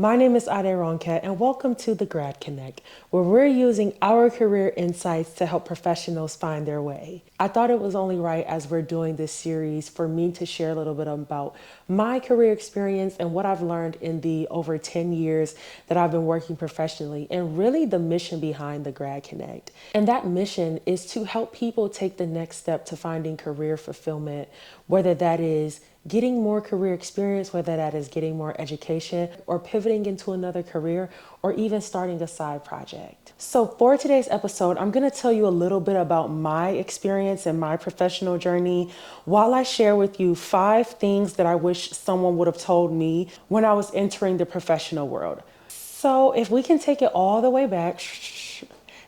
My name is Ade Roncat, and welcome to the Grad Connect, where we're using our career insights to help professionals find their way. I thought it was only right as we're doing this series for me to share a little bit about my career experience and what I've learned in the over 10 years that I've been working professionally, and really the mission behind the Grad Connect. And that mission is to help people take the next step to finding career fulfillment, whether that is getting more career experience, whether that is getting more education or pivoting into another career or even starting a side project. So for today's episode, I'm going to tell you a little bit about my experience and my professional journey while I share with you 5 things that I wish someone would have told me when I was entering the professional world. So if we can take it all the way back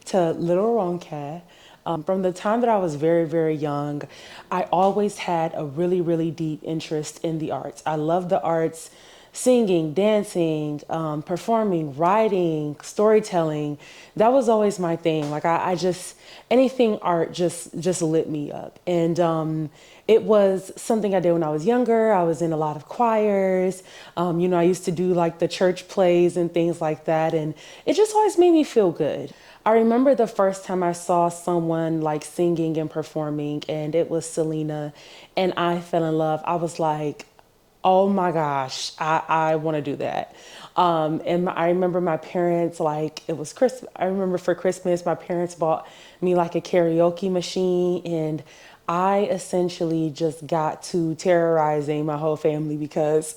to Little Roncat, from the time that I was very, very young, I always had a really, really deep interest in the arts. I love the arts, singing, dancing, performing, writing, storytelling. That was always my thing. Like I just, anything art just lit me up. And it was something I did when I was younger. I was in a lot of choirs. I used to do like the church plays and things like that. And it just always made me feel good. I remember the first time I saw someone like singing and performing, and it was Selena, and I fell in love. I was like, oh my gosh, I want to do that. I remember my parents, like it was Christmas. I remember for Christmas, my parents bought me like a karaoke machine, and I essentially just got to terrorizing my whole family because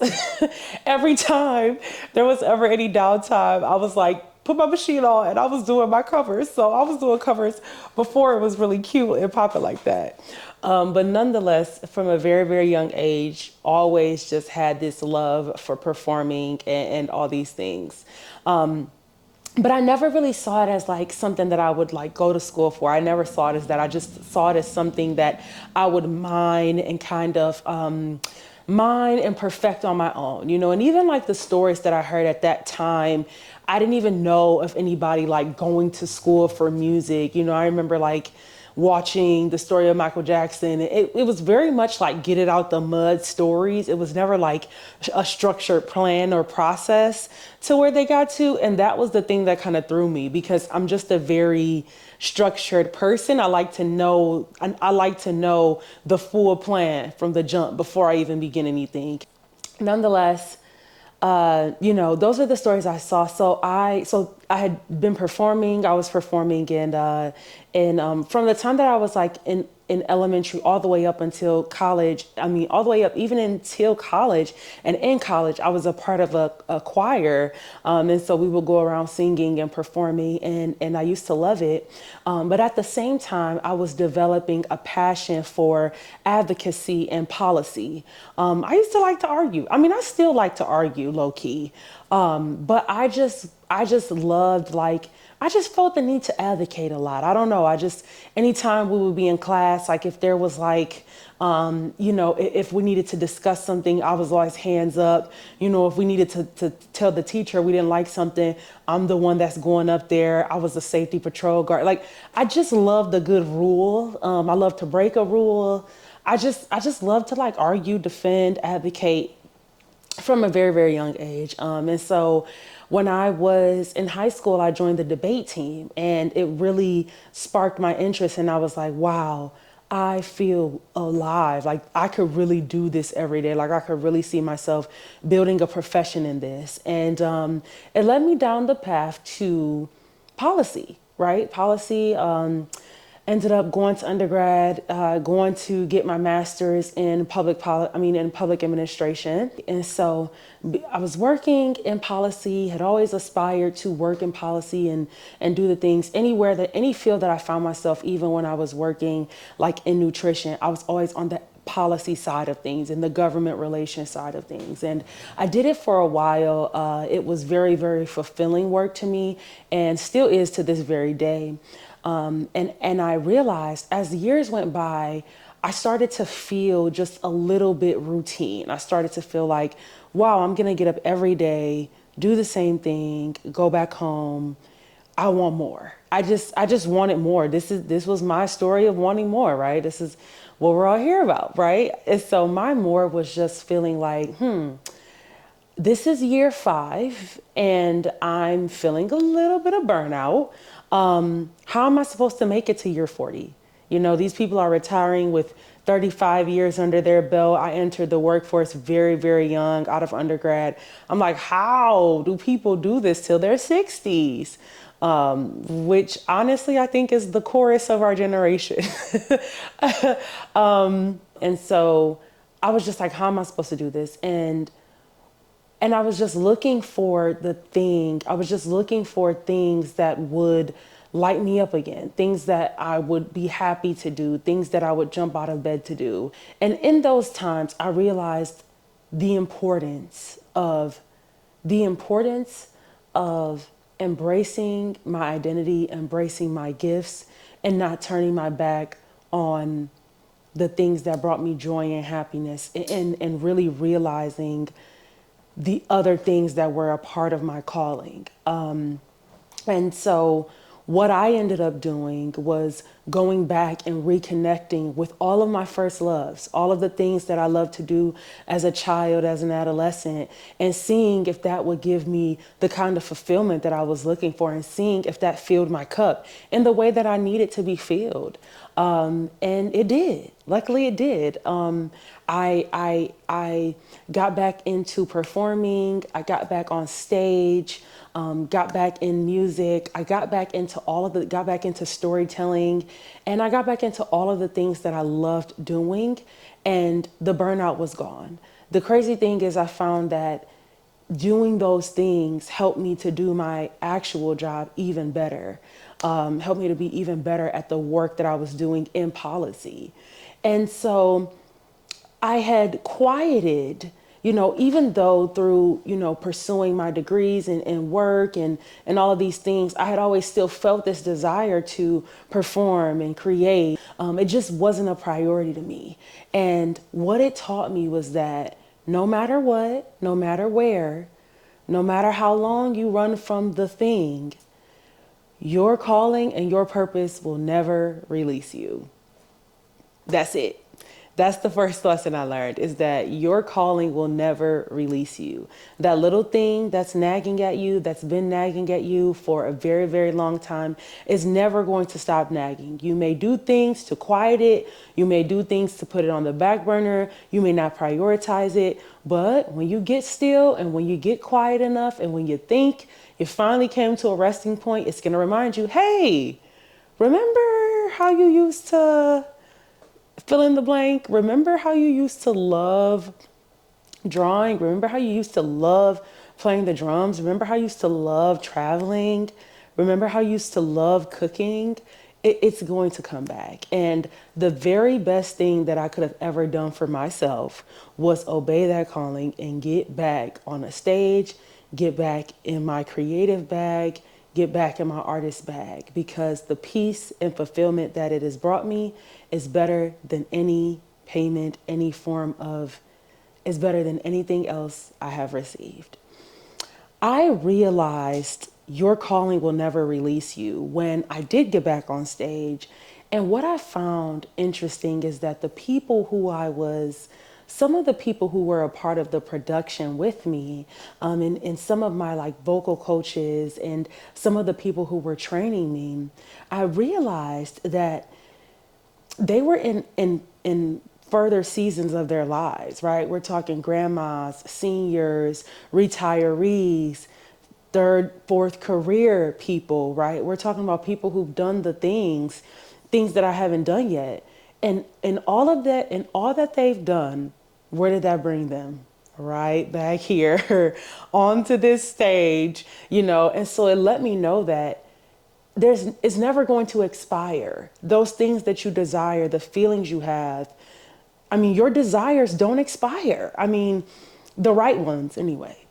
every time there was ever any downtime, I was like, put my machine on and I was doing my covers. So I was doing covers before it was really cute and popping like that. But nonetheless, from a very, very young age, always just had this love for performing and all these things. But I never really saw it as like something that I would like go to school for. I never saw it as that. I just saw it as something that I would mine and kind of mine and perfect on my own, and even like the stories that I heard at that time, I didn't even know of anybody like going to school for music. I remember like watching the story of Michael Jackson. It was very much like get it out the mud stories. It was never like a structured plan or process to where they got to. And that was the thing that kind of threw me because I'm just a very structured person. I like to know the full plan from the jump before I even begin anything. Nonetheless, those are the stories I saw. So I had been performing. I was performing, and from the time that I was like in elementary all the way up until college. All the way up even until college. And in college, I was a part of a choir, and so we would go around singing and performing, and I used to love it. But at the same time, I was developing a passion for advocacy and policy. I used to like to argue. I still like to argue low key. But I just loved I just felt the need to advocate a lot. I don't know. Anytime we would be in class, like if there was if we needed to discuss something, I was always hands up. If we needed to tell the teacher we didn't like something, I'm the one that's going up there. I was a safety patrol guard. I just love the good rule. I love to break a rule. I just love to argue, defend, advocate from a very, very young age. And so when I was in high school, I joined the debate team, and it really sparked my interest. And I was like, wow, I feel alive. Like I could really do this every day. Like I could really see myself building a profession in this. And it led me down the path to policy, right? Policy. Ended up going to undergrad, going to get my master's in in public administration. And so I was working in policy, had always aspired to work in policy and do the things any field that I found myself, even when I was working like in nutrition, I was always on the policy side of things and the government relations side of things. And I did it for a while. It was very, very fulfilling work to me and still is to this very day. And I realized as the years went by, I started to feel just a little bit routine. I started to feel like, wow, I'm going to get up every day, do the same thing, go back home. I want more. I just wanted more. This was my story of wanting more, right? This is what we're all here about, right? And so my more was just feeling like, This is year 5, and I'm feeling a little bit of burnout. How am I supposed to make it to year 40? You know, these people are retiring with 35 years under their belt. I entered the workforce very, very young, out of undergrad. I'm like, how do people do this till their 60s? Which honestly I think is the chorus of our generation. And so I was just like, how am I supposed to do this? And I was just looking for I was just looking for things that would light me up again, things that I would be happy to do, things that I would jump out of bed to do. And in those times, I realized the importance of the importance of embracing my identity, embracing my gifts, and not turning my back on the things that brought me joy and happiness, and really realizing the other things that were a part of my calling. And so what I ended up doing was going back and reconnecting with all of my first loves, all of the things that I loved to do as a child, as an adolescent, and seeing if that would give me the kind of fulfillment that I was looking for, and seeing if that filled my cup in the way that I needed to be filled. And it did. Luckily, it did. I got back into performing. I got back on stage. Got back in music. I got back into got back into storytelling, and I got back into all of the things that I loved doing, and the burnout was gone. The crazy thing is I found that doing those things helped me to do my actual job even better, helped me to be even better at the work that I was doing in policy. And so I had quieted, even though through, pursuing my degrees and work and all of these things, I had always still felt this desire to perform and create. It just wasn't a priority to me. And what it taught me was that no matter what, no matter where, no matter how long you run from the thing, your calling and your purpose will never release you. That's it. That's the first lesson I learned, is that your calling will never release you. That little thing that's nagging at you, that's been nagging at you for a very, very long time, is never going to stop nagging. You may do things to quiet it. You may do things to put it on the back burner. You may not prioritize it. But when you get still and when you get quiet enough and when you think you finally came to a resting point, it's going to remind you, hey, remember how you used to fill in the blank? Remember how you used to love drawing? Remember how you used to love playing the drums? Remember how you used to love traveling? Remember how you used to love cooking? It's going to come back. And the very best thing that I could have ever done for myself was obey that calling and get back on a stage, get back in my creative bag, get back in my artist bag, because the peace and fulfillment that it has brought me is better than any payment, any form of, is better than anything else I have received. I realized your calling will never release you when I did get back on stage. And what I found interesting is that some of the people who were a part of the production with me, and some of my like vocal coaches and some of the people who were training me, I realized that they were in further seasons of their lives, right? We're talking grandmas, seniors, retirees, third, fourth career people, right? We're talking about people who've done the things that I haven't done yet. And all of that, and all that they've done, where did that bring them? Right back here onto this stage, and so it let me know that it's never going to expire. Those things that you desire, the feelings you have, I mean, your desires don't expire. I mean, the right ones anyway,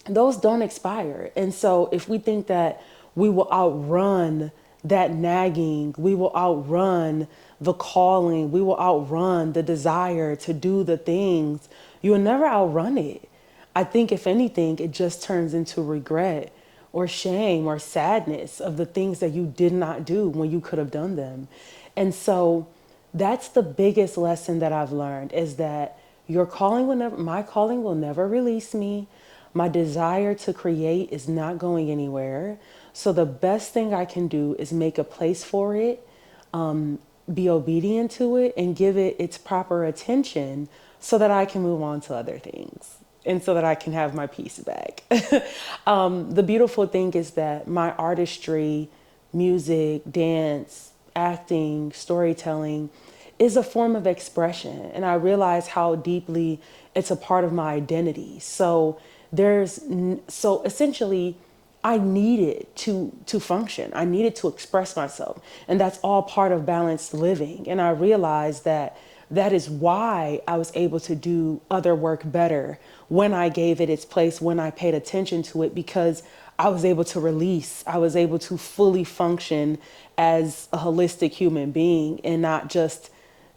those don't expire. And so if we think that we will outrun that nagging, we will outrun the calling, we will outrun the desire to do the things, you will never outrun it. I think if anything, it just turns into regret or shame or sadness of the things that you did not do when you could have done them. And so that's the biggest lesson that I've learned, is that my calling will never release me. My desire to create is not going anywhere. So the best thing I can do is make a place for it, be obedient to it, and give it its proper attention so that I can move on to other things and so that I can have my peace back. The beautiful thing is that my artistry, music, dance, acting, storytelling is a form of expression. And I realize how deeply it's a part of my identity. So essentially, I needed to function. I needed to express myself. And that's all part of balanced living. And I realized that that is why I was able to do other work better when I gave it its place, when I paid attention to it, because I was able to release, I was able to fully function as a holistic human being and not just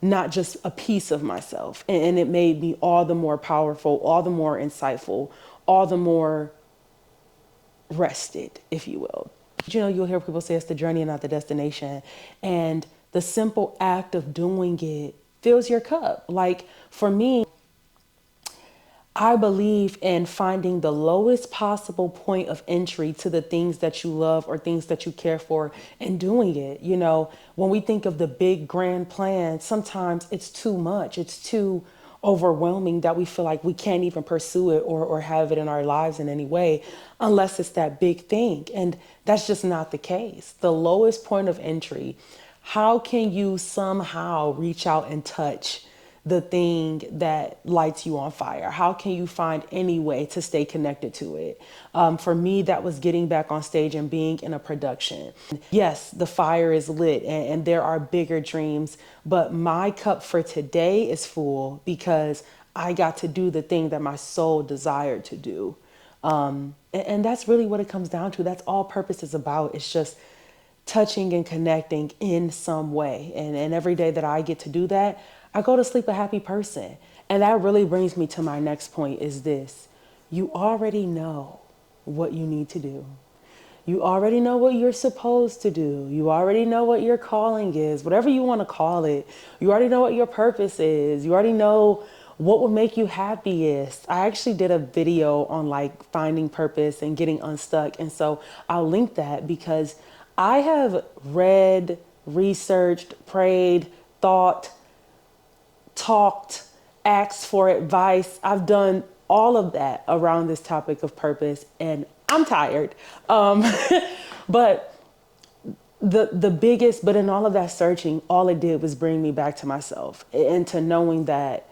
a piece of myself. And it made me all the more powerful, all the more insightful, all the more rested, if you will. You know, you'll hear people say it's the journey and not the destination. And the simple act of doing it fills your cup. Like for me, I believe in finding the lowest possible point of entry to the things that you love or things that you care for and doing it. You know, when we think of the big grand plan, sometimes it's too much. It's too overwhelming that we feel like we can't even pursue it or have it in our lives in any way unless it's that big thing. And that's just not the case. The lowest point of entry, how can you somehow reach out and touch the thing that lights you on fire? How can you find any way to stay connected to it? For me, that was getting back on stage and being in a production. Yes, the fire is lit and there are bigger dreams, but my cup for today is full because I got to do the thing that my soul desired to do. And that's really what it comes down to. That's all purpose is about. It's just touching and connecting in some way. And every day that I get to do that, I go to sleep a happy person. And that really brings me to my next point is this. You already know what you need to do. You already know what you're supposed to do. You already know what your calling is, whatever you want to call it. You already know what your purpose is. You already know what will make you happiest. I actually did a video on like finding purpose and getting unstuck. And so I'll link that because I have read, researched, prayed, thought, talked, asked for advice. I've done all of that around this topic of purpose and I'm tired. But the biggest, but in all of that searching, all it did was bring me back to myself and to knowing that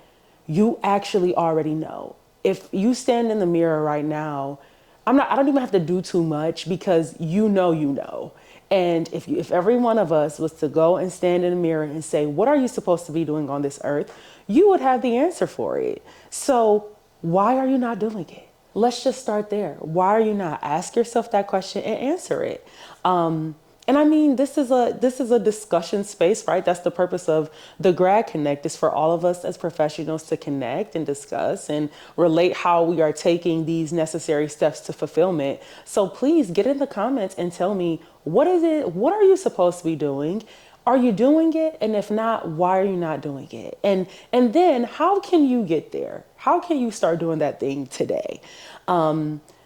you actually already know. If you stand in the mirror right now, I don't even have to do too much because you know. And if every one of us was to go and stand in the mirror and say, what are you supposed to be doing on this earth? You would have the answer for it. So why are you not doing it? Let's just start there. Why are you not? Ask yourself that question and answer it. And I mean, this is a discussion space, right? That's the purpose of the Grad Connect is for all of us as professionals to connect and discuss and relate how we are taking these necessary steps to fulfillment. So please get in the comments and tell me, what is it? What are you supposed to be doing? Are you doing it? And if not, why are you not doing it? And then how can you get there? How can you start doing that thing today?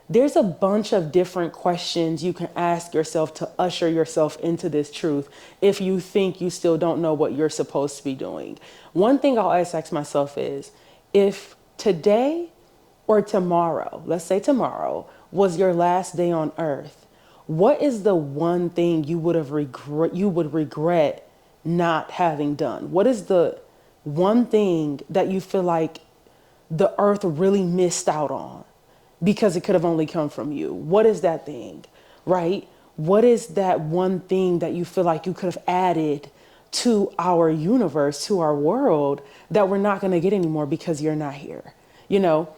There's a bunch of different questions you can ask yourself to usher yourself into this truth if you think you still don't know what you're supposed to be doing. One thing I'll always ask myself is, if today or tomorrow, let's say tomorrow, was your last day on earth, what is the one thing you would regret not having done? What is the one thing that you feel like the earth really missed out on because it could have only come from you? What is that thing, right? What is that one thing that you feel like you could have added to our universe, to our world, that we're not going to get anymore because you're not here? You know,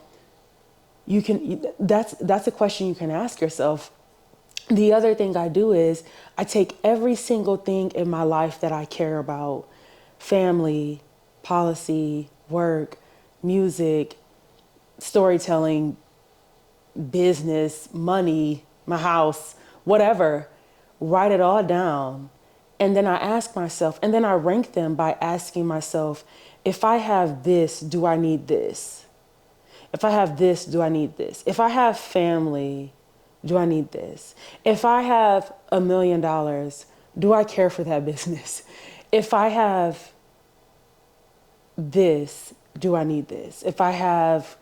that's a question you can ask yourself. The other thing I do is I take every single thing in my life that I care about, family, policy, work, music, storytelling, business, money, my house, whatever, write it all down. And then I ask myself, and then I rank them by asking myself, If I have this, do I need this? If I have this, do I need this? If I have family, do I need this? If I have $1 million, do I care for that business? If I have this, do I need this? If I have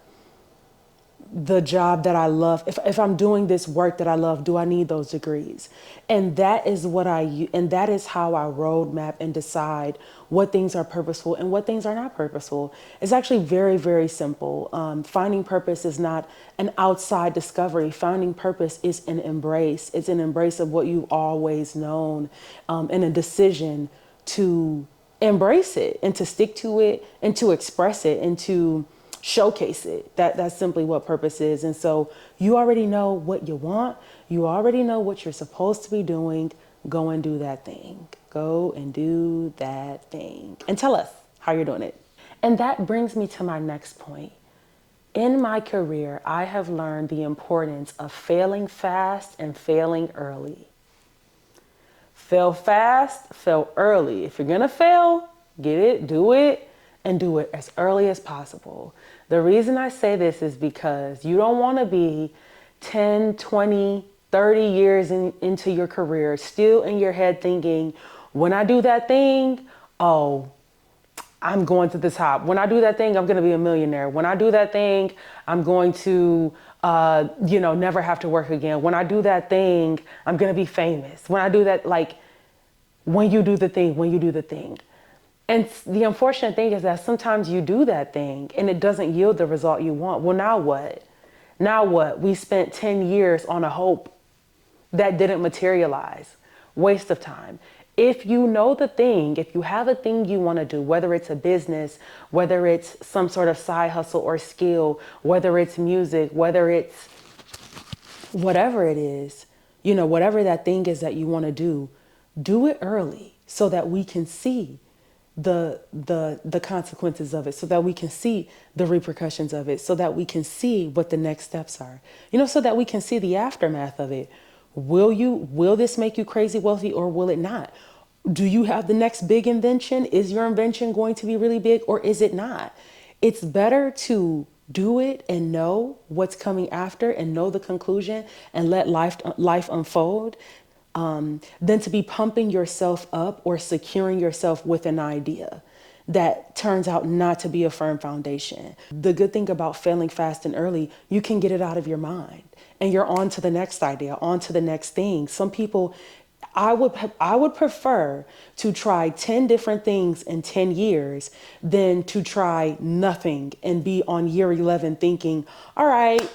the job that I love, if I'm doing this work that I love, do I need those degrees? And that is and that is how I roadmap and decide what things are purposeful and what things are not purposeful. It's actually very, very simple. Finding purpose is not an outside discovery. Finding purpose is an embrace. It's an embrace of what you've always known, and a decision to embrace it and to stick to it and to express it and to showcase it. That's simply what purpose is. And so you already know what you want. You already know what you're supposed to be doing. Go and do that thing. Go and do that thing. And tell us how you're doing it. And that brings me to my next point. In my career, I have learned the importance of failing fast and failing early. Fail fast, fail early. If you're gonna fail, get it, do it, and do it as early as possible. The reason I say this is because you don't want to be 10, 20, 30 years into your career, still in your head thinking, when I do that thing, oh, I'm going to the top. When I do that thing, I'm going to be a millionaire. When I do that thing, I'm going to, never have to work again. When I do that thing, I'm going to be famous. When I do that, when you do the thing. And the unfortunate thing is that sometimes you do that thing and it doesn't yield the result you want. Well, now what? Now what? We spent 10 years on a hope that didn't materialize. Waste of time. If you know the thing, if you have a thing you want to do, whether it's a business, whether it's some sort of side hustle or skill, whether it's music, whether it's whatever it is, whatever that thing is that you want to do it early so that we can see the consequences of it, so that we can see the repercussions of it, so that we can see what the next steps are, so that we can see the aftermath of it. Will this make you crazy wealthy or will it not? Do you have the next big invention? Is your invention going to be really big or is it not? It's better to do it and know what's coming after and know the conclusion and let life unfold, than to be pumping yourself up or securing yourself with an idea that turns out not to be a firm foundation. The good thing about failing fast and early, you can get it out of your mind and you're on to the next idea, on to the next thing. Some people, I would prefer to try 10 different things in 10 years than to try nothing and be on year 11 thinking, all right,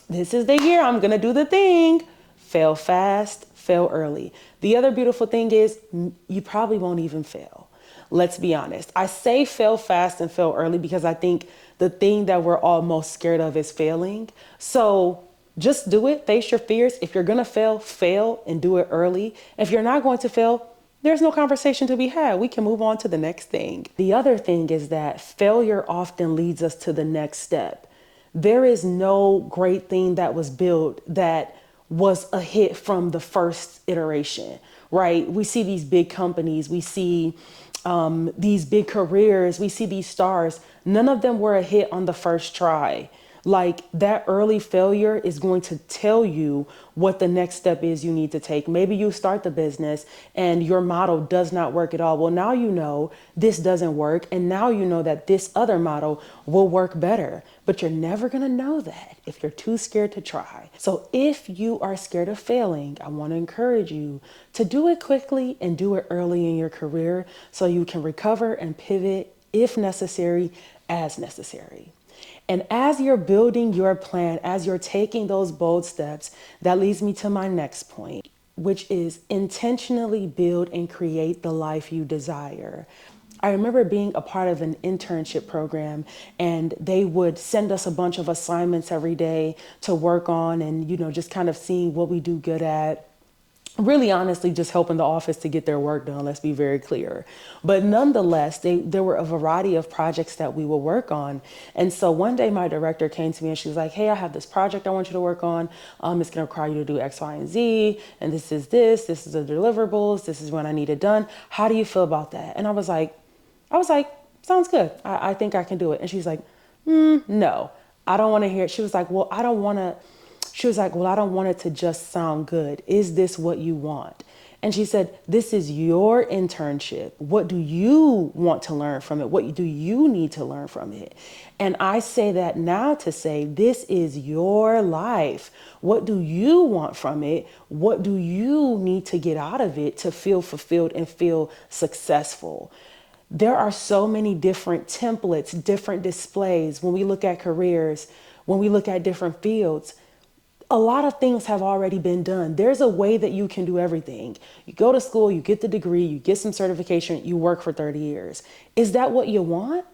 this is the year I'm gonna do the thing. Fail fast, fail early. The other beautiful thing is you probably won't even fail. Let's be honest. I say fail fast and fail early because I think the thing that we're all most scared of is failing. So just do it, face your fears. If you're gonna fail and do it early. If you're not going to fail, there's no conversation to be had. We can move on to the next thing. The other thing is that failure often leads us to the next step. There is no great thing that was built that was a hit from the first iteration, right? We see these big companies, we see these big careers, we see these stars. None of them were a hit on the first try. Like that early failure is going to tell you what the next step is you need to take. Maybe you start the business and your model does not work at all. Well, now you know this doesn't work. And now you know that this other model will work better. But you're never going to know that if you're too scared to try. So if you are scared of failing, I want to encourage you to do it quickly and do it early in your career so you can recover and pivot if necessary, as necessary. And as you're building your plan, as you're taking those bold steps, that leads me to my next point, which is intentionally build and create the life you desire. I remember being a part of an internship program and they would send us a bunch of assignments every day to work on and, just kind of seeing what we do good at. Really, honestly, just helping the office to get their work done, let's be very clear. But nonetheless, there were a variety of projects that we will work on. And so one day my director came to me and she was like, hey, I have this project I want you to work on. It's going to require you to do X, Y, and Z. And this is the deliverables. This is when I need it done. How do you feel about that? And I was like, sounds good. I think I can do it. And she's like, no, I don't want to hear it. She was like, well, I don't want to. She was like, well, I don't want it to just sound good. Is this what you want? And she said, this is your internship. What do you want to learn from it? What do you need to learn from it? And I say that now to say, this is your life. What do you want from it? What do you need to get out of it to feel fulfilled and feel successful? There are so many different templates, different displays. When we look at careers, when we look at different fields, a lot of things have already been done. There's a way that you can do everything. You go to school, you get the degree, you get some certification, you work for 30 years. Is that what you want?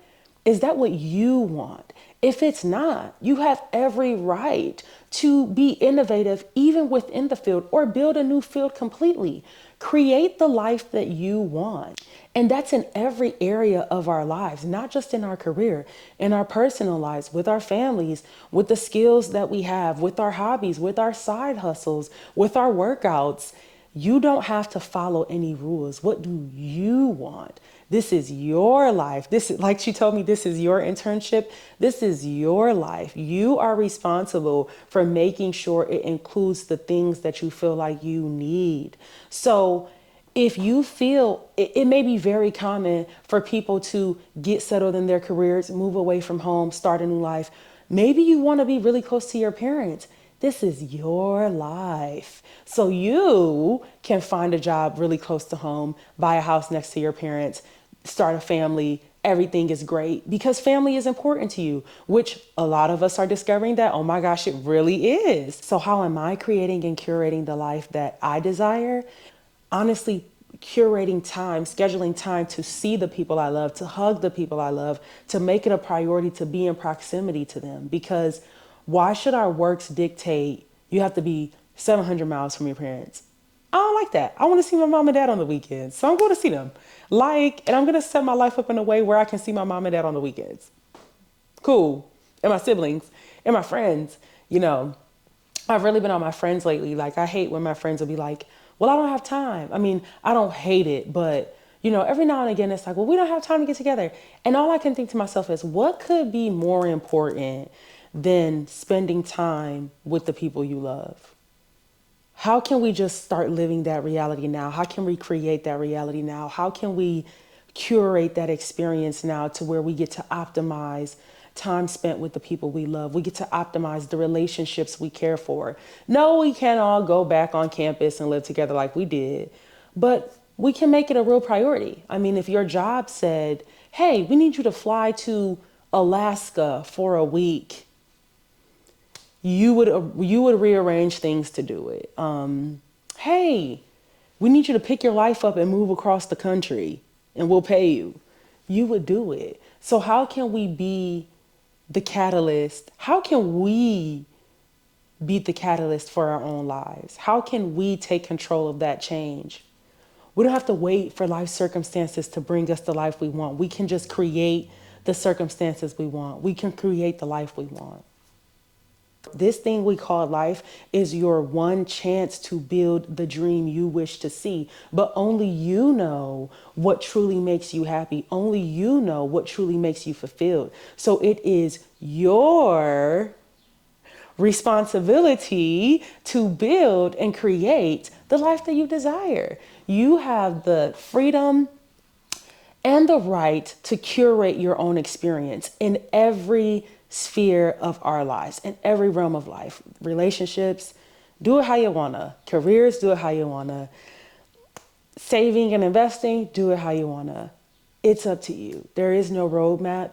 Is that what you want? If it's not, you have every right to be innovative even within the field or build a new field completely. Create the life that you want. And that's in every area of our lives, not just in our career, in our personal lives, with our families, with the skills that we have, with our hobbies, with our side hustles, with our workouts. You don't have to follow any rules. What do you want? This is your life. This is, like she told me, this is your internship. This is your life. You are responsible for making sure it includes the things that you feel like you need. So if you feel, it may be very common for people to get settled in their careers, move away from home, start a new life. Maybe you want to be really close to your parents. This is your life. So you can find a job really close to home, buy a house next to your parents, start a family. Everything is great because family is important to you, which a lot of us are discovering that, oh my gosh, it really is. So how am I creating and curating the life that I desire? Honestly, curating time, scheduling time to see the people I love, to hug the people I love, to make it a priority to be in proximity to them. Because why should our works dictate you have to be 700 miles from your parents? I don't like that. I want to see my mom and dad on the weekends. So I'm going to see them. And I'm going to set my life up in a way where I can see my mom and dad on the weekends. Cool. And my siblings and my friends. I've really been on my friends lately. Like, I hate when my friends will be like, well, I don't have time. I mean, I don't hate it, but every now and again, it's like, well, we don't have time to get together. And all I can think to myself is, what could be more important than spending time with the people you love? How can we just start living that reality now? How can we create that reality now? How can we curate that experience now to where we get to optimize time spent with the people we love? We get to optimize the relationships we care for. No, we can't all go back on campus and live together like we did, but we can make it a real priority. I mean, if your job said, hey, we need you to fly to Alaska for a week, you would rearrange things to do it. Hey, we need you to pick your life up and move across the country and we'll pay you. You would do it. So how can we be the catalyst? How can we be the catalyst for our own lives? How can we take control of that change? We don't have to wait for life circumstances to bring us the life we want. We can just create the circumstances we want. We can create the life we want. This thing we call life is your one chance to build the dream you wish to see. But only you know what truly makes you happy. Only you know what truly makes you fulfilled. So it is your responsibility to build and create the life that you desire. You have the freedom and the right to curate your own experience in every sphere of our lives, in every realm of life. Relationships, do it how you wanna. Careers, do it how you wanna. Saving and investing, do it how you wanna. It's up to you. There is no roadmap.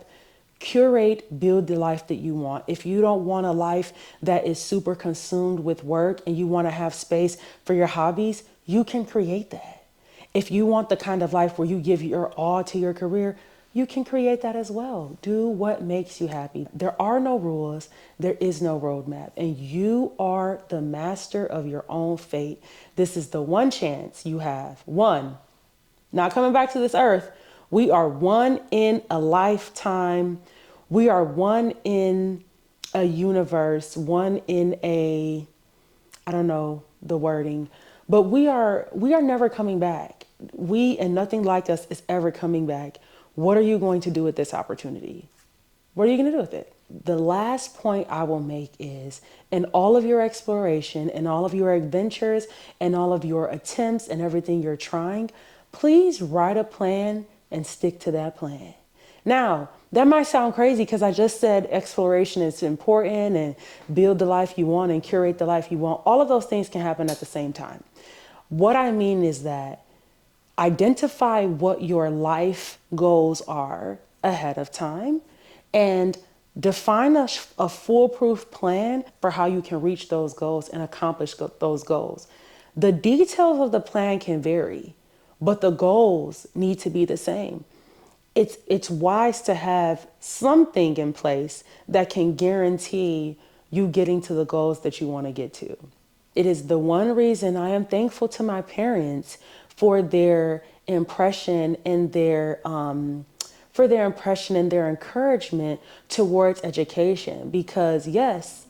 Curate, build the life that you want. If you don't want a life that is super consumed with work and you wanna have space for your hobbies, you can create that. If you want the kind of life where you give your all to your career, you can create that as well. Do what makes you happy. There are no rules. There is no roadmap. And you are the master of your own fate. This is the one chance you have. One, not coming back to this earth. We are one in a lifetime. We are one in a universe, one in a, I don't know the wording, but we are never coming back. We and nothing like us is ever coming back. what are you going to do with this opportunity? What are you going to do with it? The last point I will make is, in all of your exploration and all of your adventures and all of your attempts and everything you're trying, please write a plan and stick to that plan. Now, that might sound crazy because I just said exploration is important and build the life you want and curate the life you want. All of those things can happen at the same time. What I mean is that identify what your life goals are ahead of time and define a foolproof plan for how you can reach those goals and accomplish those goals. The details of the plan can vary, but the goals need to be the same. It's wise to have something in place that can guarantee you getting to the goals that you want to get to. It is the one reason I am thankful to my parents for their impression and their encouragement towards education. Because yes,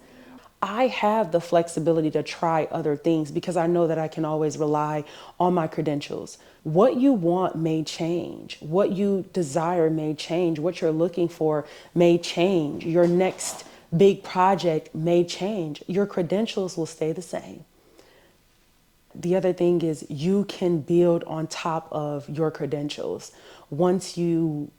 I have the flexibility to try other things because I know that I can always rely on my credentials. What you want may change. What you desire may change. What you're looking for may change. Your next big project may change. Your credentials will stay the same. The other thing is you can build on top of your credentials. Once you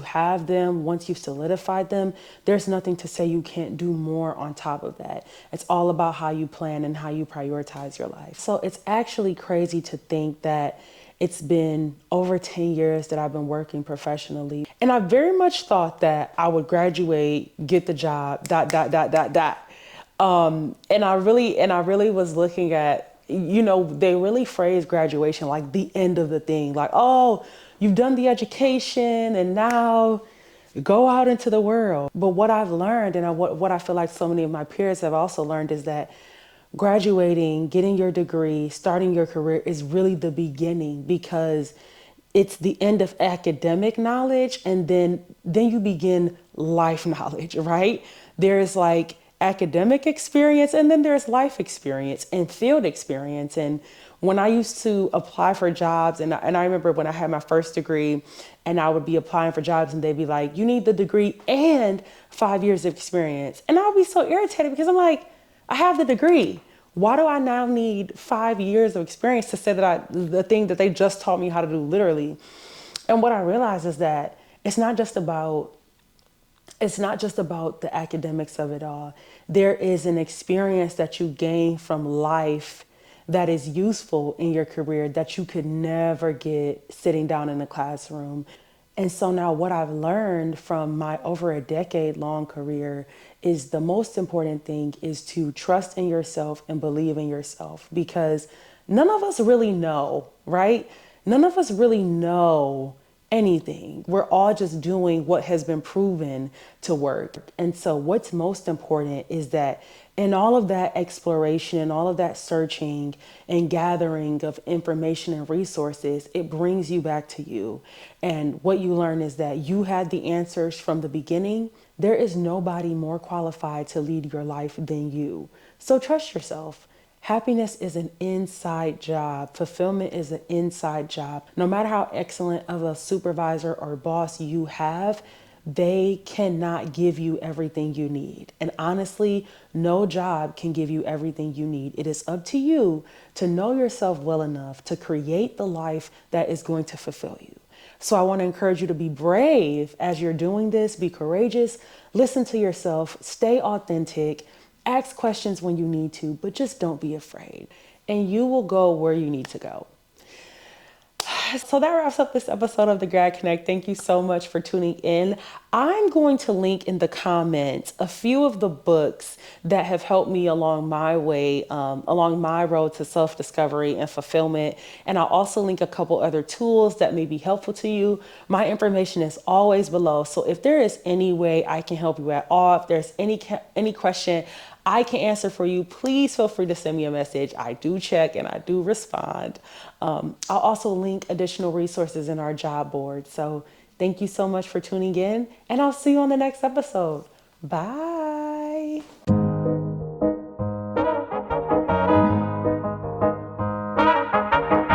have them, once you've solidified them, there's nothing to say you can't do more on top of that. It's all about how you plan and how you prioritize your life. So it's actually crazy to think that it's been over 10 years that I've been working professionally. And I very much thought that I would graduate, get the job, ... And I really was looking at, they really phrase graduation like the end of the thing. Like, oh, you've done the education and now go out into the world. But what I've learned and what I feel like so many of my peers have also learned is that graduating, getting your degree, starting your career is really the beginning, because it's the end of academic knowledge, and then you begin life knowledge, right? There's like academic experience, and then there's life experience and field experience. And when I used to apply for jobs, and I remember when I had my first degree and I would be applying for jobs and they'd be like, you need the degree and 5 years of experience. And I would be so irritated because I'm like, I have the degree. Why do I now need 5 years of experience to say that the thing that they just taught me how to do literally? And what I realized is that it's not just about the academics of it all. There is an experience that you gain from life that is useful in your career that you could never get sitting down in a classroom. And so now what I've learned from my over a decade long career is the most important thing is to trust in yourself and believe in yourself, because none of us really know, right? None of us really know anything. We're all just doing what has been proven to work. And so what's most important is that in all of that exploration and all of that searching and gathering of information and resources, it brings you back to you. And what you learn is that you had the answers from the beginning. There is nobody more qualified to lead your life than you. So trust yourself. Happiness is an inside job. Fulfillment is an inside job. No matter how excellent of a supervisor or boss you have, they cannot give you everything you need. And honestly, no job can give you everything you need. It is up to you to know yourself well enough to create the life that is going to fulfill you. So I want to encourage you to be brave as you're doing this. Be courageous. Listen to yourself. Stay authentic. Ask questions when you need to, but just don't be afraid. And you will go where you need to go. So that wraps up this episode of the Grad Connect. Thank you so much for tuning in. I'm going to link in the comments a few of the books that have helped me along my way, along my road to self-discovery and fulfillment. And I'll also link a couple other tools that may be helpful to you. My information is always below. So if there is any way I can help you at all, if there's any question I can answer for you, please feel free to send me a message. I do check and I do respond. I'll also link additional resources in our job board. So thank you so much for tuning in, and I'll see you on the next episode. Bye.